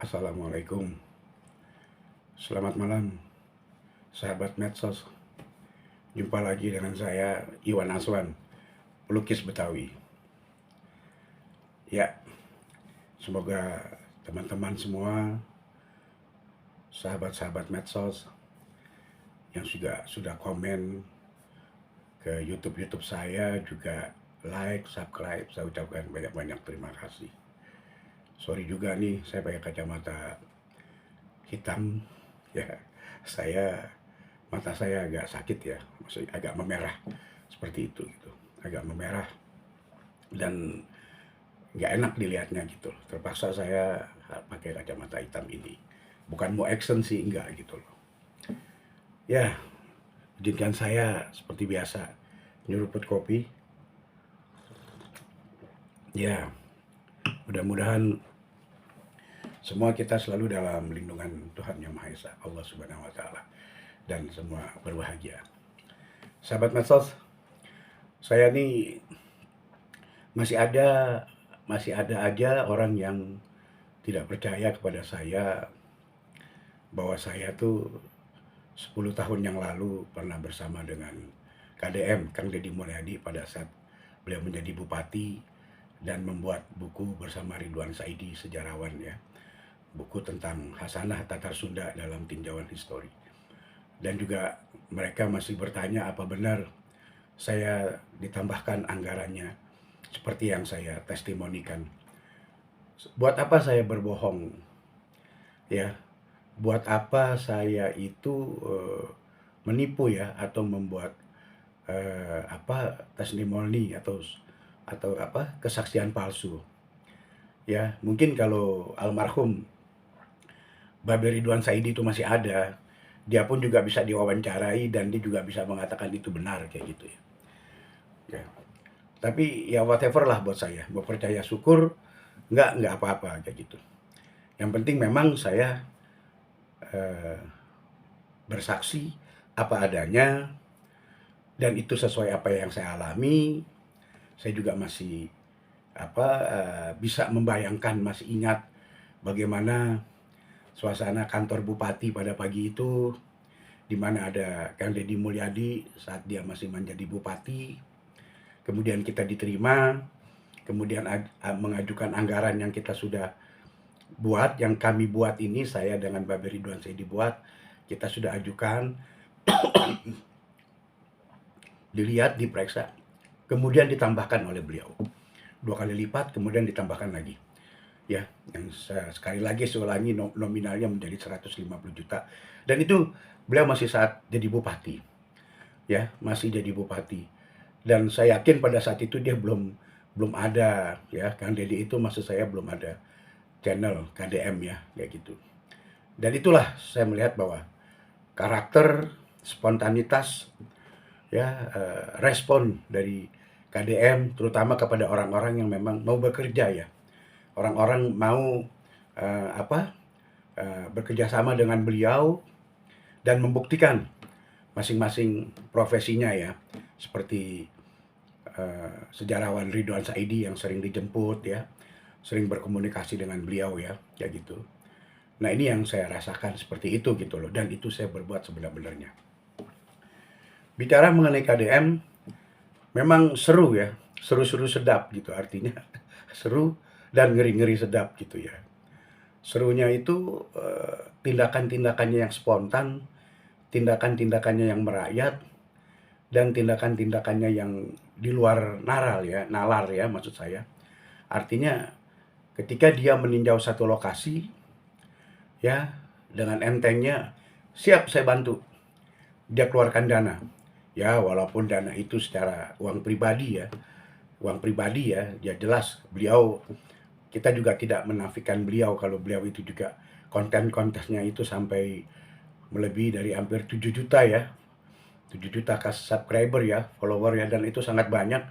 Assalamualaikum. Selamat malam, sahabat medsos. Jumpa lagi dengan saya, Iwan Aswan, pelukis Betawi. Ya, semoga teman-teman semua, sahabat-sahabat medsos yang juga sudah komen ke YouTube saya, juga like, subscribe, saya ucapkan banyak-banyak terima kasih. Sorry juga nih, saya pakai kacamata hitam, ya. Saya Mata saya agak sakit ya, maksudnya agak memerah seperti itu gitu, agak memerah dan nggak enak dilihatnya gitu. Terpaksa saya pakai kacamata hitam ini. Bukan mau action sih, enggak gitu loh. Ya, izinkan saya seperti biasa nyeruput kopi. Ya, mudah-mudahan semua kita selalu dalam lindungan Tuhan Yang Maha Esa, Allah Subhanahu wa taala, dan semua berbahagia. Sahabat medsos, saya nih masih ada masih ada aja orang yang tidak percaya kepada saya bahwa saya tuh 10 tahun yang lalu pernah bersama dengan KDM, Kang Deddy Mulyadi, pada saat beliau menjadi bupati dan membuat buku bersama Ridwan Saidi, sejarawan ya. Buku tentang Hasanah Tatar Sunda dalam Tinjauan Histori. Dan juga mereka masih bertanya apa benar saya ditambahkan anggarannya seperti yang saya testimonikan. Buat apa saya berbohong? Ya, buat apa saya itu menipu ya, atau membuat testimoni atau kesaksian palsu. Ya, mungkin kalau almarhum Babe Ridwan Saidi itu masih ada, dia pun juga bisa diwawancarai dan dia juga bisa mengatakan itu benar kayak gitu ya. Ya. Tapi ya whatever lah buat saya, mau percaya syukur, nggak apa-apa kayak gitu. Yang penting memang saya eh, bersaksi apa adanya dan itu sesuai apa yang saya alami. Saya juga masih bisa membayangkan, masih ingat bagaimana suasana kantor bupati pada pagi itu, di mana ada Kang Deddy Mulyadi saat dia masih menjadi bupati. Kemudian kita diterima, kemudian mengajukan anggaran yang kita sudah buat, yang kami buat ini, saya dengan Babe Ridwan saya dibuat, kita sudah ajukan, dilihat, diperiksa, kemudian ditambahkan oleh beliau 2 kali lipat, kemudian ditambahkan lagi ya, yang sekali lagi saya ulangi, nominalnya menjadi 150 juta, dan itu beliau masih saat jadi bupati ya, masih jadi bupati. Dan saya yakin pada saat itu dia belum belum ada ya, Kang Deddy itu maksud saya belum ada channel KDM ya, kayak gitu. Dan itulah saya melihat bahwa karakter, spontanitas ya, respon dari KDM terutama kepada orang-orang yang memang mau bekerja ya. Orang-orang mau bekerja sama dengan beliau dan membuktikan masing-masing profesinya ya. Seperti sejarawan Ridwan Saidi yang sering dijemput ya, sering berkomunikasi dengan beliau ya, kayak gitu. Nah, ini yang saya rasakan seperti itu gitu loh, dan itu saya berbuat sebenar-benarnya. Bicara mengenai KDM, memang seru ya, seru-seru sedap gitu artinya. Seru dan ngeri-ngeri sedap gitu ya. Serunya itu tindakan-tindakannya yang spontan, tindakan-tindakannya yang merayat, dan tindakan-tindakannya yang di luar nalar ya maksud saya. Artinya ketika dia meninjau satu lokasi ya, dengan entengnya, siap saya bantu. Dia keluarkan dana. Ya, walaupun dana itu secara uang pribadi ya, ya jelas beliau, kita juga tidak menafikan beliau kalau beliau itu juga konten-kontennya itu sampai melebihi dari hampir 7 juta ya. 7 juta subscriber ya, follower ya, dan itu sangat banyak.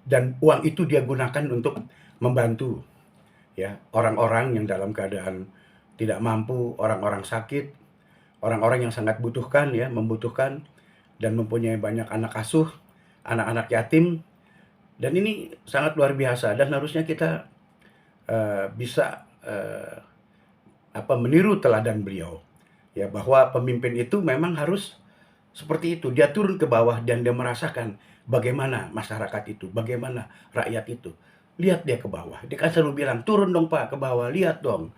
Dan uang itu dia gunakan untuk membantu ya orang-orang yang dalam keadaan tidak mampu, orang-orang sakit, orang-orang yang sangat membutuhkan dan mempunyai banyak anak asuh, anak-anak yatim. Dan ini sangat luar biasa dan harusnya kita bisa meniru teladan beliau. Ya, bahwa pemimpin itu memang harus seperti itu. Dia turun ke bawah dan dia merasakan bagaimana masyarakat itu, bagaimana rakyat itu. Lihat dia ke bawah. Dia kan selalu bilang, "Turun dong Pak ke bawah, lihat dong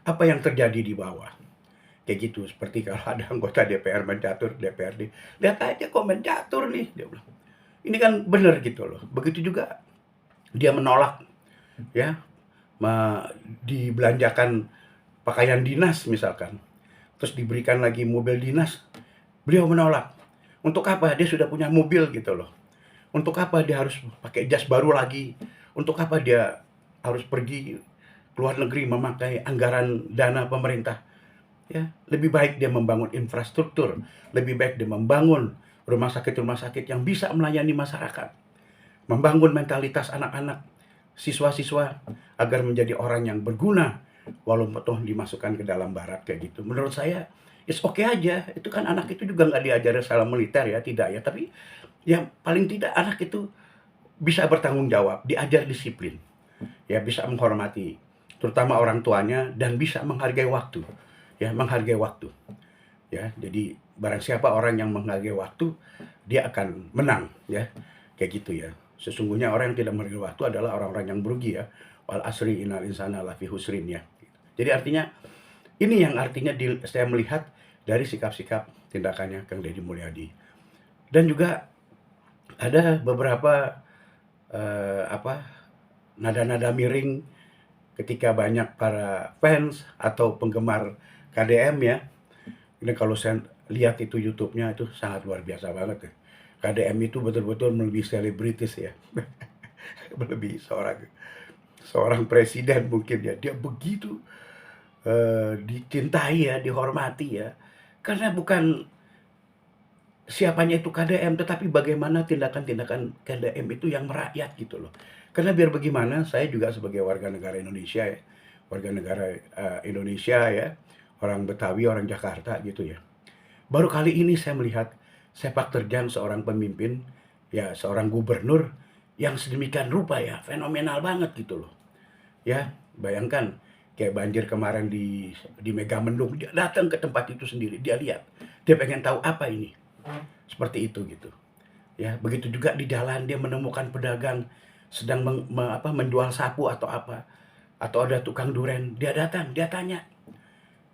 apa yang terjadi di bawah." Kayak gitu. Seperti kalau ada anggota DPR mencatur, DPRD, "Lihat aja kok mencatur nih," dia bilang. Ini kan benar gitu loh. Begitu juga dia menolak, ya, dibelanjakan pakaian dinas misalkan, terus diberikan lagi mobil dinas, beliau menolak. Untuk apa? Dia sudah punya mobil gitu loh. Untuk apa dia harus pakai jas baru lagi? Untuk apa dia harus pergi ke luar negeri memakai anggaran dana pemerintah? Ya, lebih baik dia membangun infrastruktur, lebih baik dia membangun rumah sakit yang bisa melayani masyarakat, membangun mentalitas anak-anak, siswa-siswa agar menjadi orang yang berguna walaupun toh dimasukkan ke dalam barat kayak gitu. Menurut saya it's okay aja. Itu kan anak itu juga nggak diajarin salah militer ya, tidak ya. Tapi yang paling tidak anak itu bisa bertanggung jawab, diajar disiplin, ya bisa menghormati, terutama orang tuanya dan bisa menghargai waktu, ya menghargai waktu, ya. Jadi barang siapa orang yang menghargai waktu, dia akan menang, ya, kayak gitu ya. Sesungguhnya orang yang tidak menghargai waktu adalah orang-orang yang merugi ya. Wal asri innal insana lafi husrin ya. Jadi artinya ini yang artinya saya melihat dari sikap-sikap tindakannya Kang Deddy Mulyadi. Dan juga ada beberapa apa nada-nada miring ketika banyak para fans atau penggemar KDM ya. Ini kalau saya lihat itu YouTube-nya itu sangat luar biasa banget ya. KDM itu betul-betul melebihi selebritis ya. Melebihi seorang seorang presiden mungkin ya. Dia begitu dicintai ya, dihormati ya. Karena bukan siapanya itu KDM, tetapi bagaimana tindakan-tindakan KDM itu yang merakyat gitu loh. Karena biar bagaimana, saya juga sebagai warga negara Indonesia ya, warga negara Indonesia ya, orang Betawi, orang Jakarta gitu ya. Baru kali ini saya melihat sepak terjang seorang pemimpin, ya seorang gubernur yang sedemikian rupa ya, fenomenal banget gitu loh. Ya, bayangkan kayak banjir kemarin di Megamendung, dia datang ke tempat itu sendiri, dia lihat, dia pengen tahu apa ini. Seperti itu gitu. Ya, begitu juga di jalan dia menemukan pedagang sedang menjual sapu atau apa, atau ada tukang duren, dia datang, dia tanya.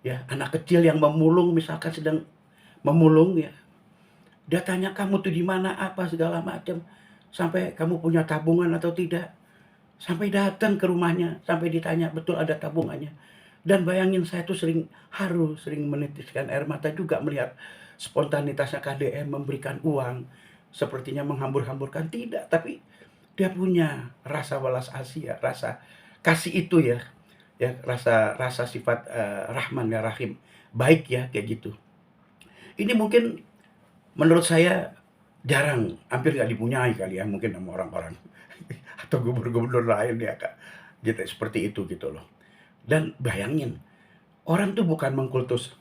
Ya, anak kecil yang memulung misalkan sedang memulung ya. Dia tanya kamu tuh di mana apa segala macam. Sampai kamu punya tabungan atau tidak. Sampai datang ke rumahnya, sampai ditanya betul ada tabungannya. Dan bayangin saya tuh sering haru, sering menitiskan air mata juga melihat spontanitasnya KDM memberikan uang. Sepertinya menghambur-hamburkan, tidak. Tapi dia punya rasa welas asih ya, rasa kasih itu ya. Ya, rasa rasa sifat Rahman ya Rahim. Baik ya, kayak gitu. Ini mungkin menurut saya jarang, hampir nggak dipunyai kali ya mungkin sama orang-orang atau gubernur-gubernur lain ya Kak. Gitu, seperti itu gitu loh. Dan bayangin, orang tuh bukan mengkultus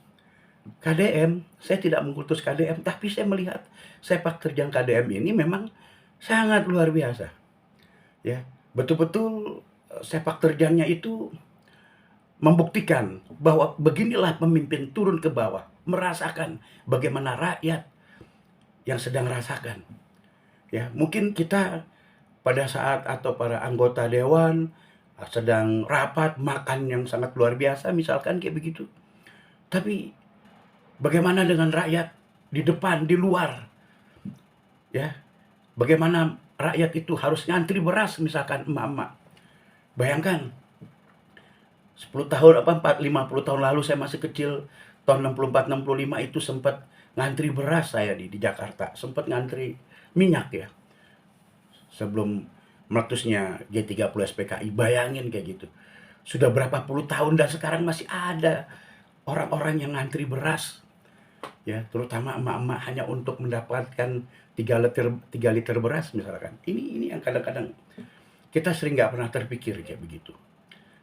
KDM, saya tidak mengkultus KDM, tapi saya melihat sepak terjang KDM ini memang sangat luar biasa. Ya, betul-betul sepak terjangnya itu membuktikan bahwa beginilah pemimpin turun ke bawah, merasakan bagaimana rakyat yang sedang rasakan. Ya, mungkin kita pada saat atau para anggota dewan sedang rapat makan yang sangat luar biasa misalkan kayak begitu. Tapi bagaimana dengan rakyat di depan, di luar? Ya, bagaimana rakyat itu harus ngantri beras misalkan emak-emak. Bayangkan 10 tahun 50 tahun lalu saya masih kecil, tahun 64 65 itu sempat ngantri beras saya di Jakarta, sempat ngantri minyak ya. Sebelum meletusnya G30 SPKI, bayangin kayak gitu. Sudah berapa puluh tahun dan sekarang masih ada orang-orang yang ngantri beras. Ya, terutama emak-emak hanya untuk mendapatkan 3 liter beras misalkan. Ini yang kadang-kadang kita sering nggak pernah terpikir kayak begitu.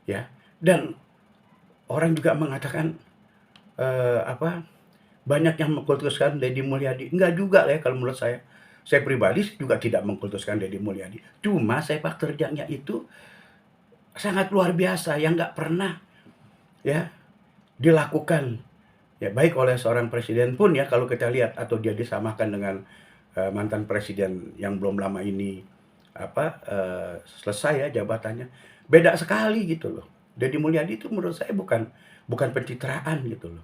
Ya. Dan orang juga mengatakan banyak yang mengkultuskan Deddy Mulyadi. Enggak juga ya kalau menurut saya. Saya pribadi juga tidak mengkultuskan Deddy Mulyadi. Cuma sepak terjangnya itu sangat luar biasa yang nggak pernah ya dilakukan ya baik oleh seorang presiden pun ya kalau kita lihat atau dia disamakan dengan mantan presiden yang belum lama ini selesai ya jabatannya, beda sekali gitu loh. Deddy Mulyadi itu menurut saya bukan bukan pencitraan gitu loh.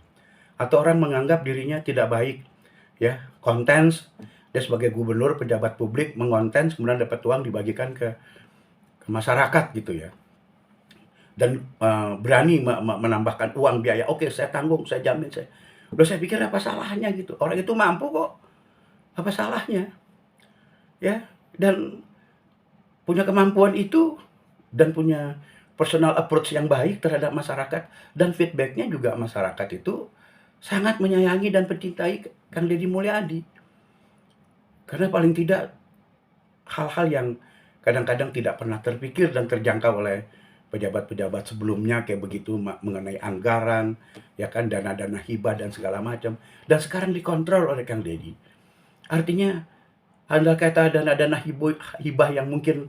Atau orang menganggap dirinya tidak baik ya, kontens dia sebagai gubernur pejabat publik mengontens kemudian dapat uang dibagikan ke masyarakat gitu ya. Dan berani menambahkan uang biaya, oke saya tanggung, saya jamin saya. Udah saya pikir apa salahnya gitu. Orang itu mampu kok. Apa salahnya? Ya, dan punya kemampuan itu dan punya personal approach yang baik terhadap masyarakat dan feedbacknya juga masyarakat itu sangat menyayangi dan mencintai Kang Deddy Mulyadi. Karena paling tidak hal-hal yang kadang-kadang tidak pernah terpikir dan terjangkau oleh pejabat-pejabat sebelumnya kayak begitu mengenai anggaran, ya kan dana-dana hibah dan segala macam. Dan sekarang dikontrol oleh Kang Deddy. Artinya andai kata dana-dana hibah yang mungkin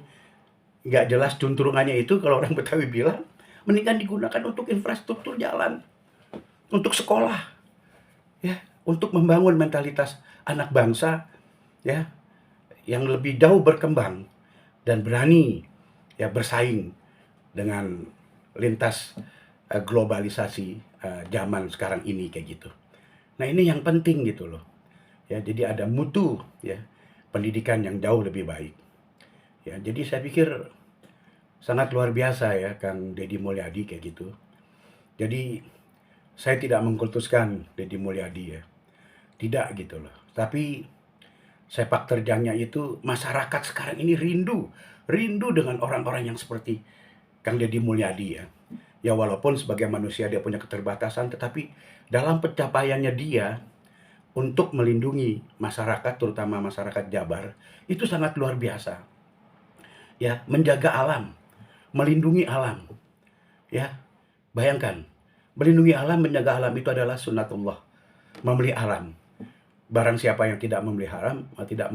nggak jelas cunturungannya itu kalau orang Betawi bilang, mendingan digunakan untuk infrastruktur jalan, untuk sekolah, ya, untuk membangun mentalitas anak bangsa, ya, yang lebih jauh berkembang dan berani ya bersaing dengan lintas globalisasi zaman sekarang ini kayak gitu. Nah ini yang penting gitu loh. Ya jadi ada mutu ya pendidikan yang jauh lebih baik. Ya jadi saya pikir sangat luar biasa ya Kang Deddy Mulyadi kayak gitu. Jadi saya tidak mengkultuskan Deddy Mulyadi ya. Tidak gitu loh. Tapi sepak terjangnya itu masyarakat sekarang ini rindu dengan orang-orang yang seperti Kang Deddy Mulyadi ya. Ya walaupun sebagai manusia dia punya keterbatasan, tetapi dalam pencapaiannya dia untuk melindungi masyarakat, terutama masyarakat Jabar, itu sangat luar biasa. Ya, menjaga alam, melindungi alam. Ya, bayangkan, melindungi alam, menjaga alam itu adalah sunnatullah, memelihara alam. Barang siapa yang tidak memelihara, tidak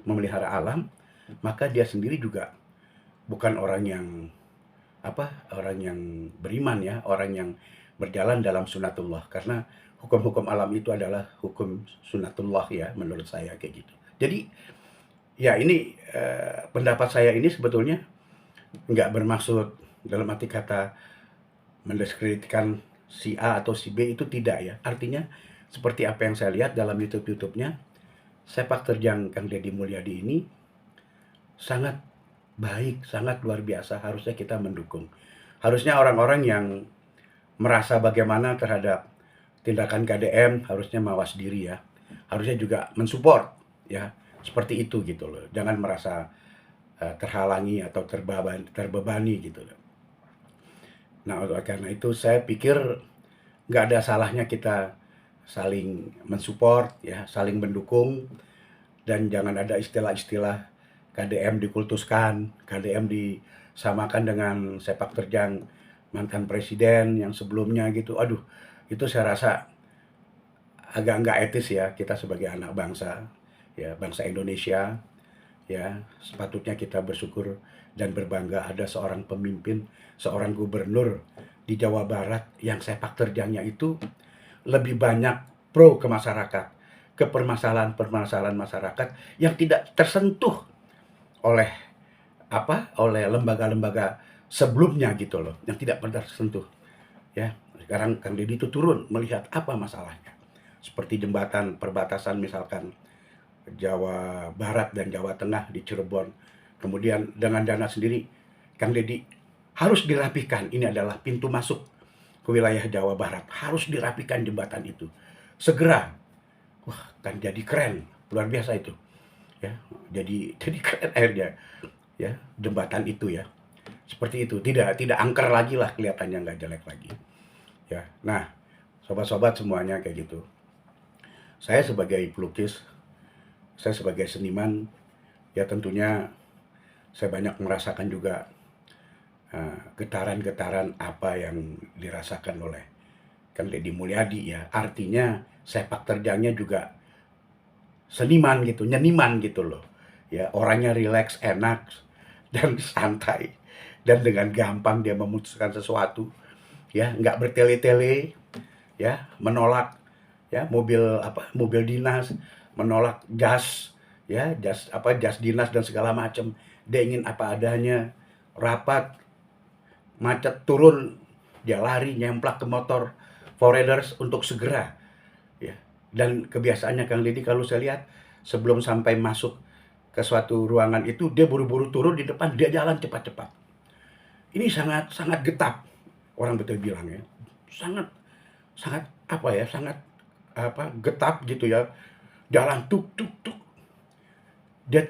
memelihara alam, maka dia sendiri juga bukan orang yang orang yang beriman ya, orang yang berjalan dalam sunatullah, karena hukum-hukum alam itu adalah hukum sunatullah ya menurut saya kayak gitu. Jadi ya ini pendapat saya ini sebetulnya nggak bermaksud dalam arti kata mendiskreditkan si A atau si B, itu tidak ya. Artinya seperti apa yang saya lihat dalam YouTube-nya, sepak terjang Kang Deddy Mulyadi ini sangat baik, sangat luar biasa, harusnya kita mendukung. Harusnya orang-orang yang merasa bagaimana terhadap tindakan KDM harusnya mawas diri ya. Harusnya juga mensupport ya, seperti itu gitu loh. Jangan merasa terhalangi atau terbebani gitu loh. Nah, oleh karena itu saya pikir nggak ada salahnya kita saling mensupport ya, saling mendukung, dan jangan ada istilah-istilah KDM dikultuskan, KDM disamakan dengan sepak terjang mantan presiden yang sebelumnya gitu. Aduh, itu saya rasa agak nggak etis ya kita sebagai anak bangsa, ya bangsa Indonesia, ya sepatutnya kita bersyukur dan berbangga ada seorang pemimpin, seorang gubernur di Jawa Barat yang sepak terjangnya itu lebih banyak pro ke masyarakat, ke permasalahan-permasalahan masyarakat yang tidak tersentuh oleh oleh lembaga-lembaga sebelumnya gitu loh, yang tidak pernah tersentuh ya. Sekarang Kang Deddy itu turun melihat apa masalahnya, seperti jembatan perbatasan misalkan Jawa Barat dan Jawa Tengah di Cirebon, kemudian dengan dana sendiri Kang Deddy harus dirapikan, ini adalah pintu masuk ke wilayah Jawa Barat, harus dirapikan jembatan itu segera. Wah, kan jadi keren, luar biasa itu ya, jadi keren akhirnya ya jembatan itu ya, seperti itu, tidak angker lagi lah, kelihatannya nggak jelek lagi ya. Nah sobat-sobat semuanya kayak gitu, saya sebagai pelukis, saya sebagai seniman ya tentunya saya banyak merasakan juga getaran-getaran apa yang dirasakan oleh Kang Deddy Mulyadi ya. Artinya sepak terjangnya juga seniman gitu, nyeniman gitu loh ya, orangnya rileks, enak dan santai, dan dengan gampang dia memutuskan sesuatu ya, nggak bertele-tele, ya, menolak ya mobil dinas, menolak jas, ya, jas dinas dan segala macam. Dia ingin apa adanya, rapat, macet, turun, dia lari nyemplak ke motor foreigners untuk segera, ya. Dan kebiasaannya Kang Deddy kalau saya lihat sebelum sampai masuk ke suatu ruangan itu dia buru-buru turun di depan, dia jalan cepat-cepat. Ini sangat sangat getap, orang betul bilang ya. Sangat sangat apa ya, sangat apa, getap gitu ya. Jalan tuk tuk tuk. Dia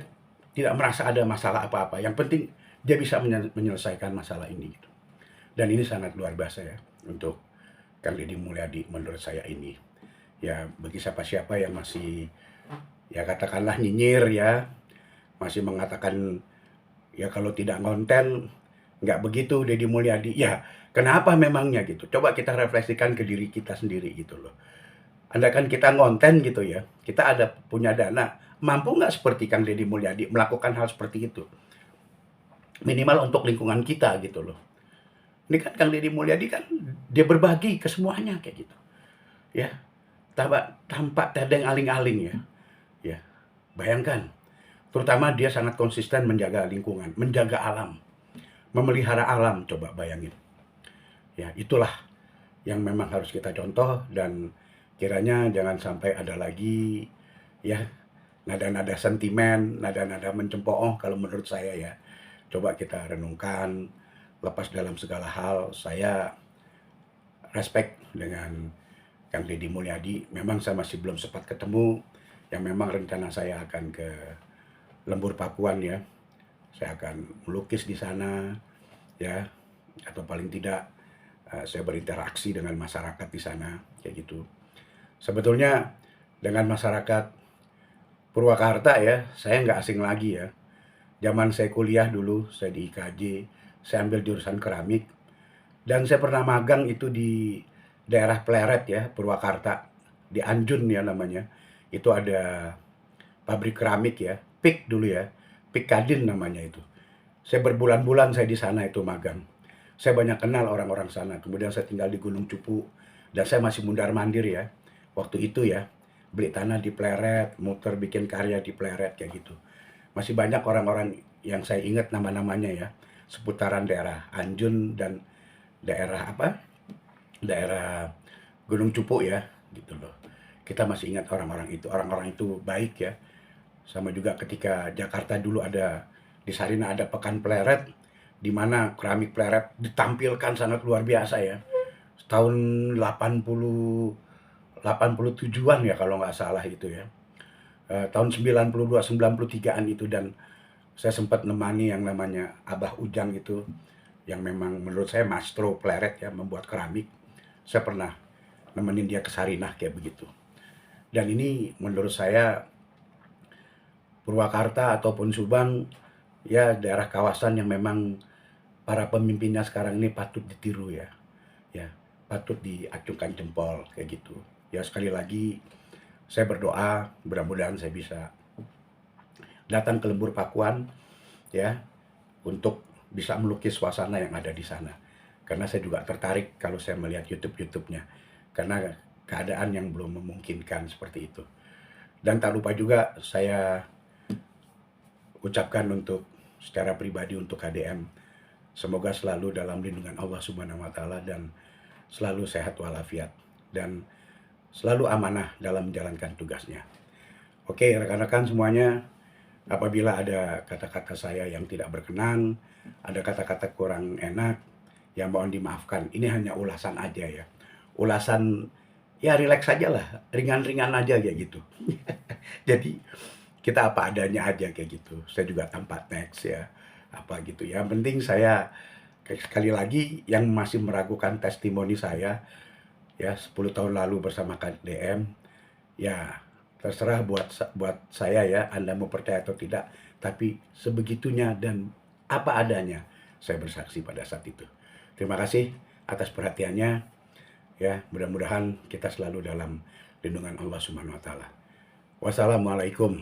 tidak merasa ada masalah apa-apa. Yang penting dia bisa menyelesaikan masalah ini gitu. Dan ini sangat luar biasa ya untuk Kang Deddy Mulyadi menurut saya ini. Ya bagi siapa-siapa yang masih ya katakanlah nyinyir ya, masih mengatakan ya kalau tidak ngonten nggak begitu Deddy Mulyadi. Ya kenapa memangnya gitu? Coba kita refleksikan ke diri kita sendiri gitu loh. Andaikan kita ngonten gitu ya, kita ada punya dana, mampu nggak seperti Kang Deddy Mulyadi melakukan hal seperti itu? Minimal untuk lingkungan kita gitu loh. Ini kan Kang Deddy Mulyadi kan dia berbagi ke semuanya kayak gitu. Ya, tanpa tedeng aling-aling ya. Ya, bayangkan. Terutama dia sangat konsisten menjaga lingkungan, menjaga alam, memelihara alam, coba bayangin. Ya, itulah yang memang harus kita contoh dan kiranya jangan sampai ada lagi ya nada-nada sentimen, nada-nada mencemooh kalau menurut saya ya. Coba kita renungkan, lepas dalam segala hal, saya respect dengan Kang Deddy Mulyadi. Memang saya masih belum sempat ketemu, yang memang rencana saya akan ke Lembur Pakuan ya. Saya akan melukis di sana ya, atau paling tidak saya berinteraksi dengan masyarakat di sana kayak gitu. Sebetulnya dengan masyarakat Purwakarta ya, saya nggak asing lagi ya. Zaman saya kuliah dulu, saya di IKJ, saya ambil jurusan keramik, dan saya pernah magang itu di daerah Pleret ya, Purwakarta, di Anjun ya namanya. Itu ada pabrik keramik ya, PIK dulu ya, PIK Kadin namanya itu. Saya berbulan-bulan saya di sana itu magang. Saya banyak kenal orang-orang sana. Kemudian saya tinggal di Gunung Cupu, dan saya masih mundar-mandir ya. Waktu itu ya, beli tanah di Pleret, muter bikin karya di Pleret kayak gitu. Masih banyak orang-orang yang saya ingat nama-namanya ya, seputaran daerah Anjun dan daerah apa? Daerah Gunung Cupu ya, gitu loh. Kita masih ingat orang-orang itu baik ya. Sama juga ketika Jakarta dulu ada di Sarina ada Pekan Pleret, di mana keramik Pleret ditampilkan sangat luar biasa ya. Tahun 87-an ya kalau nggak salah itu ya. Tahun 92, 93-an itu, dan saya sempat nemani yang namanya Abah Ujang itu, yang memang menurut saya maestro Pleret ya, membuat keramik. Saya pernah nemenin dia ke Sarinah kayak begitu. Dan ini menurut saya Purwakarta ataupun Subang ya daerah kawasan yang memang para pemimpinnya sekarang ini patut ditiru ya. Ya, patut diacungkan jempol kayak gitu. Ya sekali lagi saya berdoa mudah-mudahan saya bisa datang ke Lembur Pakuan ya untuk bisa melukis suasana yang ada di sana. Karena saya juga tertarik kalau saya melihat YouTube-nya. Karena keadaan yang belum memungkinkan seperti itu. Dan tak lupa juga saya ucapkan untuk secara pribadi untuk KDM, semoga selalu dalam lindungan Allah Subhanahu wa taala dan selalu sehat walafiat dan selalu amanah dalam menjalankan tugasnya. Oke, rekan-rekan semuanya, apabila ada kata-kata saya yang tidak berkenan, ada kata-kata kurang enak, ya mohon dimaafkan. Ini hanya ulasan aja ya. Ulasan ya rileks aja lah, ringan-ringan aja kayak gitu. Jadi kita apa adanya aja kayak gitu. Saya juga tanpa teks ya, apa gitu ya. Yang penting saya sekali lagi yang masih meragukan testimoni saya ya 10 tahun lalu bersama KDM, ya terserah buat saya ya, Anda mau percaya atau tidak, tapi sebegitunya dan apa adanya saya bersaksi pada saat itu. Terima kasih atas perhatiannya ya, mudah-mudahan kita selalu dalam lindungan Allah Subhanahu wa taala. Wassalamualaikum